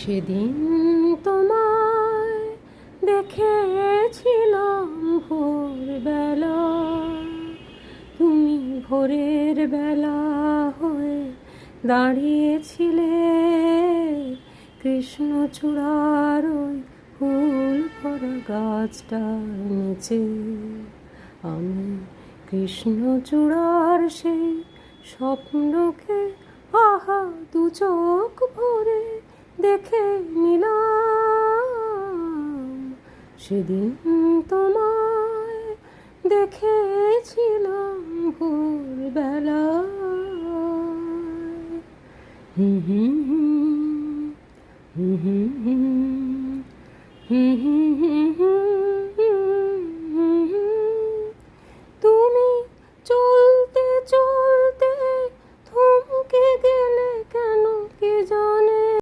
সেদিন তোমায় দেখেছিলাম ভোরবেলা, তুমি ভোরের বেলা হয়ে দাঁড়িয়েছিলে কৃষ্ণচূড়ার ওই ফুল ভরা গাছটার নিচে। আমি কৃষ্ণচূড়ার সেই স্বপ্নকে আহা দু চোখ ভরে দেখে নিলাম। সেদিন তোমায় দেখেছিলাম ভোরবেলা। হুম হুম হুম হুম হুম হুম